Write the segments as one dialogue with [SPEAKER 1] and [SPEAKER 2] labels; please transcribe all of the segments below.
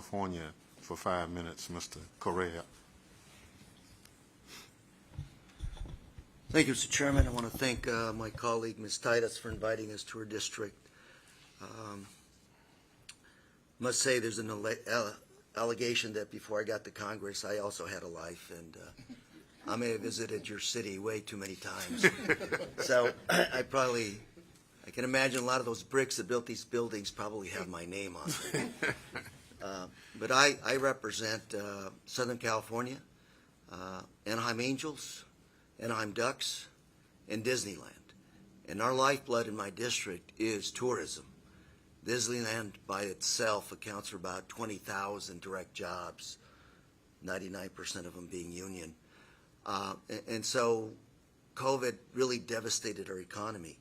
[SPEAKER 1] California for 5 minutes, Mr. Correa.
[SPEAKER 2] Thank you, Mr. Chairman. I want to thank my colleague, Ms. Titus, for inviting us to her district. Must say there's an allegation that before I got to Congress, I also had a life, and I may have visited your city way too many times. So I can imagine a lot of those bricks that built these buildings probably have my name on them. But I represent Southern California, Anaheim Angels, Anaheim Ducks, and Disneyland. And our lifeblood in my district is tourism. Disneyland by itself accounts for about 20,000 direct jobs, 99% of them being union. And so COVID really devastated our economy.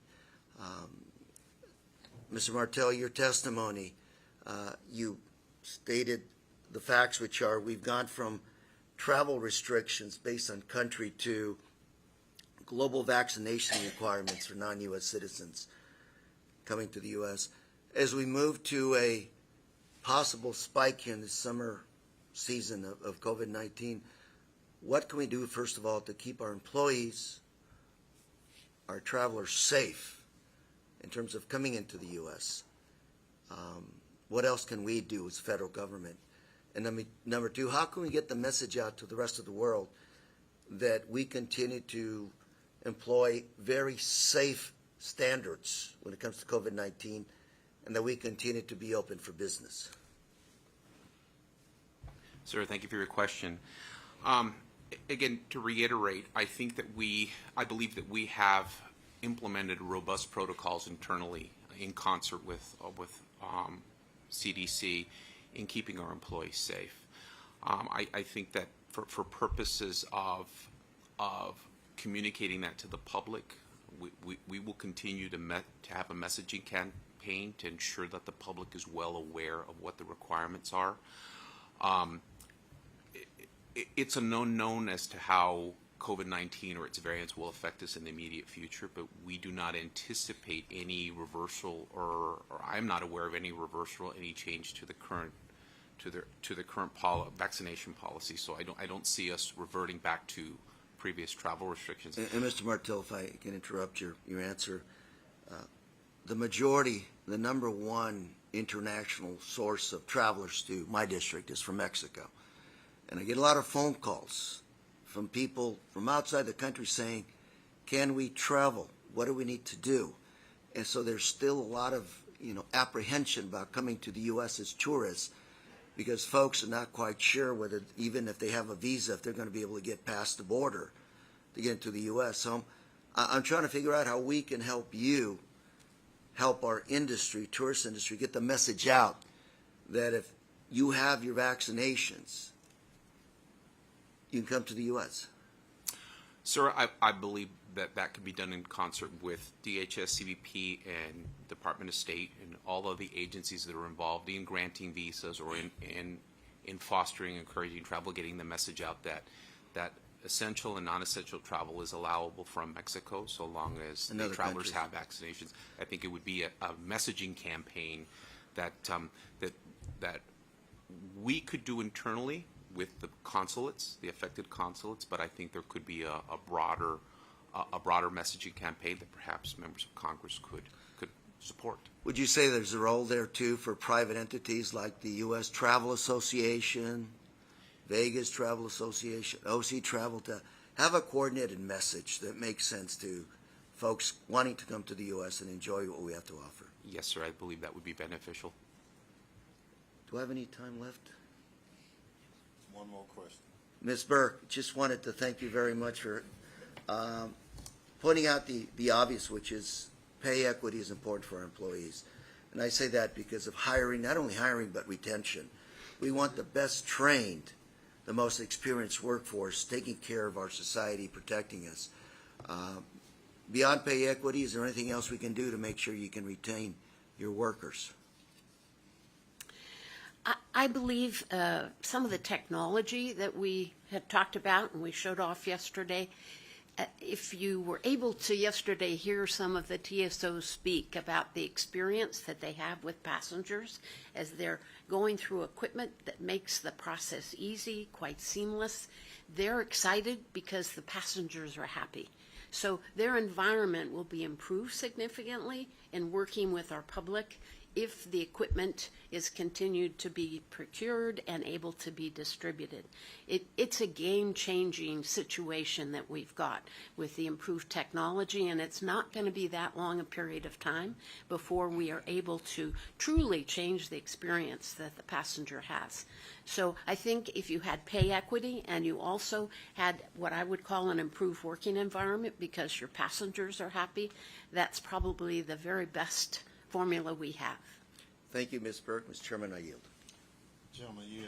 [SPEAKER 2] Mr. Martel, your testimony, you stated the facts, which are we've gone from travel restrictions based on country to global vaccination requirements for non-U.S. citizens coming to the U.S. As we move to a possible spike here in the summer season of COVID-19, what can we do, first of all, to keep our employees, our travelers safe in terms of coming into the U.S.? What else can we do as federal government? And number two, how can we get the message out to the rest of the world that we continue to employ very safe standards when it comes to COVID-19 and that we continue to be open for business?
[SPEAKER 3] Sir, thank you for your question. Again, to reiterate, I believe that we have implemented robust protocols internally in concert with CDC in keeping our employees safe. I think that for purposes of communicating that to the public, we will continue to have a messaging campaign to ensure that the public is well aware of what the requirements are. It's a known as to how COVID-19 or its variants will affect us in the immediate future, but we do not anticipate any reversal, or I'm not aware of any reversal, any change to the current vaccination policy. So I don't see us reverting back to previous travel restrictions.
[SPEAKER 2] And Mr. Martel, if I can interrupt your answer, the majority, the number one international source of travelers to my district is from Mexico. And I get a lot of phone calls from people from outside the country saying, can we travel? What do we need to do? And so there's still a lot of apprehension about coming to the U.S. as tourists because folks are not quite sure whether, even if they have a visa, if they're going to be able to get past the border to get into the U.S. So I'm trying to figure out how we can help you, help our industry, tourist industry, get the message out that if you have your vaccinations, you can come to the U.S.
[SPEAKER 3] Sir, I believe that could be done in concert with DHS, CBP, and Department of State, and all of the agencies that are involved in granting visas or in fostering, encouraging travel, getting the message out that essential and non-essential travel is allowable from Mexico so long as the travelers have vaccinations. I think it would be a messaging campaign that we could do internally with the consulates, the affected consulates, but I think there could be a broader messaging campaign that perhaps members of Congress could support.
[SPEAKER 2] Would you say there's a role there too for private entities like the U.S. Travel Association, Vegas Travel Association, OC Travel, to have a coordinated message that makes sense to folks wanting to come to the U.S. and enjoy what we have to offer?
[SPEAKER 3] Yes, sir. I believe that would be beneficial.
[SPEAKER 2] Do I have any time left?
[SPEAKER 1] One more question.
[SPEAKER 2] Ms. Burke, just wanted to thank you very much for pointing out the obvious, which is pay equity is important for our employees. And I say that because of hiring, not only hiring, but retention. We want the best trained, the most experienced workforce taking care of our society, protecting us. Beyond pay equity, is there anything else we can do to make sure you can retain your workers?
[SPEAKER 4] I believe some of the technology that we had talked about and we showed off yesterday if you were able to yesterday hear some of the TSOs speak about the experience that they have with passengers as they're going through equipment that makes the process easy, quite seamless, they're excited because the passengers are happy. So their environment will be improved significantly in working with our public if the equipment is continued to be procured and able to be distributed. It's a game-changing situation that we've got with the improved technology, and it's not going to be that long a period of time before we are able to truly change the experience that the passenger has. So I think if you had pay equity and you also had what I would call an improved working environment because your passengers are happy, that's probably the very best formula we have.
[SPEAKER 2] Thank you, Ms. Burke. Mr. Chairman, I yield.
[SPEAKER 1] Gentleman yield.